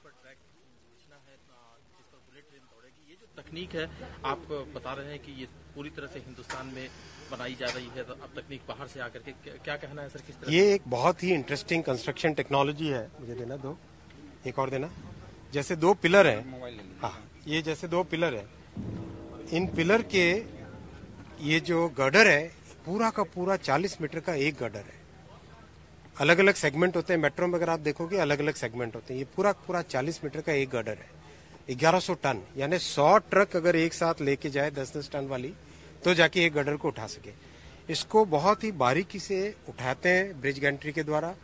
पर ट्रैक घोषणा है जिस पर बुलेट ट्रेन दौड़ेगी। ये जो तकनीक है आप बता रहे हैं कि ये पूरी तरह से हिंदुस्तान में बनाई जा रही है, तो अब तकनीक बाहर से आकर के क्या कहना है सर, किस तरह? ये एक बहुत ही इंटरेस्टिंग कंस्ट्रक्शन टेक्नोलॉजी है। मुझे देना दो, एक और देना। जैसे दो पिलर है, हाँ, ये जैसे दो पिलर है, इन पिलर के ये जो गर्डर है पूरा का पूरा 40 मीटर का एक गर्डर है। अलग अलग सेगमेंट होते हैं, मेट्रो में अगर आप देखोगे अलग अलग सेगमेंट होते हैं। ये पूरा पूरा 40 मीटर का एक गर्डर है। 1100 टन, यानी 100 ट्रक अगर एक साथ लेके जाए 10-10 टन वाली, तो जाके एक गर्डर को उठा सके। इसको बहुत ही बारीकी से उठाते हैं ब्रिज गैंट्री के द्वारा।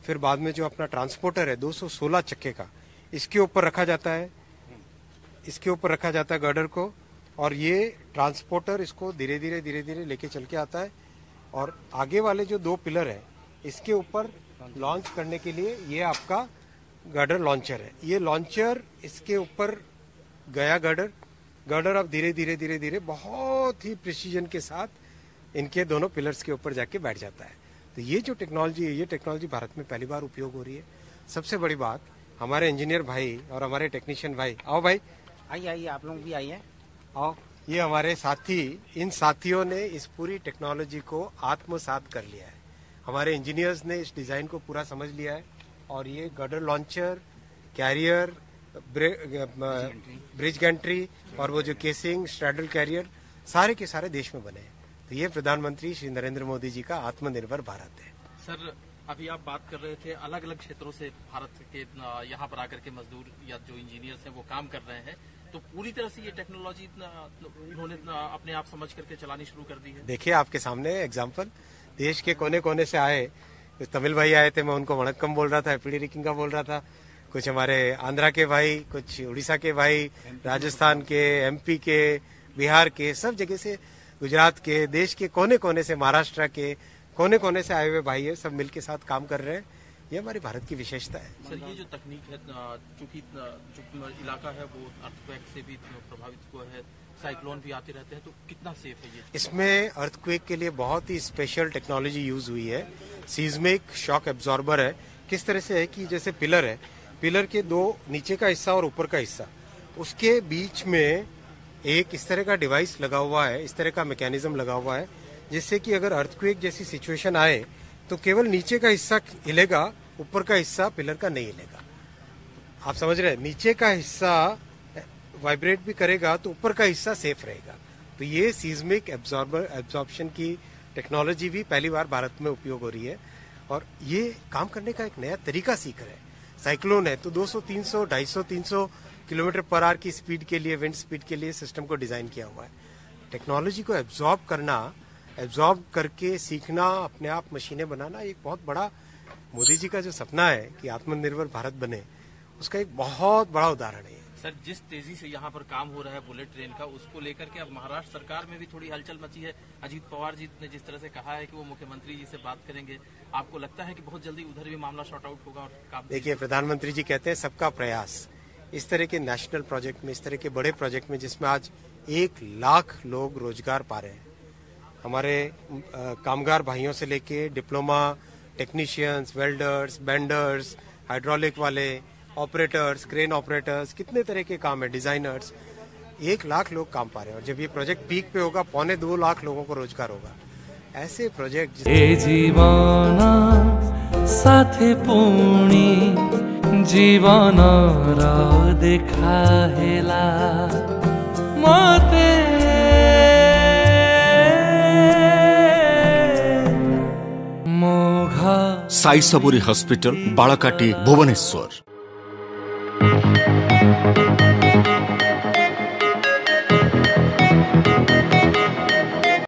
फिर बाद में जो अपना ट्रांसपोर्टर है 216 चक्के का, इसके ऊपर रखा जाता है, इसके ऊपर रखा जाता है गर्डर को, और ये ट्रांसपोर्टर इसको धीरे धीरे लेके चल के आता है। और आगे वाले जो दो पिलर है इसके ऊपर लॉन्च करने के लिए ये आपका गर्डर लॉन्चर है। ये लॉन्चर इसके ऊपर गया गर्डर अब धीरे धीरे बहुत ही प्रिसीजन के साथ इनके दोनों पिलर्स के ऊपर जाके बैठ जाता है। तो ये जो टेक्नोलॉजी है, ये टेक्नोलॉजी भारत में पहली बार उपयोग हो रही है। सबसे बड़ी बात, हमारे इंजीनियर भाई और हमारे टेक्नीशियन भाई, आओ भाई, आइए आप लोग भी आइए, आओ। ये हमारे साथी, इन साथियों ने इस पूरी टेक्नोलॉजी को आत्मसात कर लिया है। हमारे इंजीनियर्स ने इस डिजाइन को पूरा समझ लिया है, और ये girder launcher, carrier, bridge gantry और वो जो केसिंग, स्ट्रैडल कैरियर, सारे के सारे देश में बने हैं। तो ये प्रधानमंत्री श्री नरेंद्र मोदी जी का आत्मनिर्भर भारत है। सर, अभी आप बात कर रहे थे अलग अलग क्षेत्रों से भारत के यहाँ पर आकर के मजदूर या जो इंजीनियर्स हैं वो काम कर रहे हैं, तो पूरी तरह से ये टेक्नोलॉजी इन्होंने अपने आप समझ करके चलानी शुरू कर दी है। देखिए आपके सामने एग्जाम्पल, देश के कोने कोने से आए, तमिल भाई आए थे, मैं उनको वणक्कम बोल रहा था, पीड़ी रिकिंगा बोल रहा था, कुछ हमारे आंध्रा के भाई, कुछ उड़ीसा के भाई, राजस्थान के, एमपी के, बिहार के, सब जगह से, गुजरात के, देश के कोने कोने से, महाराष्ट्र के कोने कोने से आए हुए भाई है, सब मिलके साथ काम कर रहे हैं। ये हमारी भारत की विशेषता है। सर, ये जो तकनीक है, चूंकि जो इलाका है वो अर्थक्वेक से भी प्रभावित हुआ है, साइक्लोन भी आते रहते हैं, तो कितना सेफ है ये? इसमें अर्थक्वेक के लिए बहुत ही स्पेशल टेक्नोलॉजी यूज हुई है। सीज्मिक शॉक एब्जॉर्बर है। किस तरह से है कि जैसे पिलर है, पिलर के दो नीचे का हिस्सा और ऊपर का हिस्सा, उसके बीच में एक इस तरह का डिवाइस लगा हुआ है, इस तरह का मैकेनिज्म लगा हुआ है, जिससे कि अगर अर्थक्वेक जैसी सिचुएशन आए तो केवल नीचे का हिस्सा हिलेगा, ऊपर का हिस्सा पिलर का नहीं हिलेगा। आप समझ रहे हैं? नीचे का हिस्सा वाइब्रेट भी करेगा तो ऊपर का हिस्सा सेफ रहेगा। तो ये सीज्मिक एब्जॉर्प्शन की टेक्नोलॉजी भी पहली बार भारत में उपयोग हो रही है, और ये काम करने का एक नया तरीका सीख रहे हैं। साइक्लोन है तो 200, 300, 250, 300 किलोमीटर पर आवर की स्पीड के लिए, विंड स्पीड के लिए सिस्टम को डिजाइन किया हुआ है। टेक्नोलॉजी को एब्जॉर्ब करना, एब्जॉर्ब करके सीखना, अपने आप मशीनें बनाना, एक बहुत बड़ा मोदी जी का जो सपना है कि आत्मनिर्भर भारत बने, उसका एक बहुत बड़ा उदाहरण है। सर, जिस तेजी से यहाँ पर काम हो रहा है बुलेट ट्रेन का, उसको लेकर के अब महाराष्ट्र सरकार में भी थोड़ी हलचल मची है। अजीत पवार जी ने जिस तरह से कहा है कि वो मुख्यमंत्री जी से बात करेंगे, आपको लगता है कि बहुत जल्दी उधर भी मामला शॉर्ट आउट होगा और काम? देखिए, प्रधानमंत्री जी कहते हैं सबका प्रयास। इस तरह के नेशनल प्रोजेक्ट में, इस तरह के बड़े प्रोजेक्ट में जिसमें आज 1 लाख लोग रोजगार पा रहे हैं, हमारे कामगार भाइयों से लेके diploma technicians, welders, benders, hydraulic वाले, ऑपरेटर्स, क्रेन ऑपरेटर्स, कितने तरह के काम है, डिजाइनर्स, 1 लाख लोग काम पा रहे हैं। और जब ये प्रोजेक्ट पीक पे होगा, 2.25 लाख लोगों को रोजगार होगा। ऐसे प्रोजेक्ट जीवन साथे पुणी जीवन देखा हेला मते साई सबुरी हॉस्पिटल, बालकाटी, भुवनेश्वर।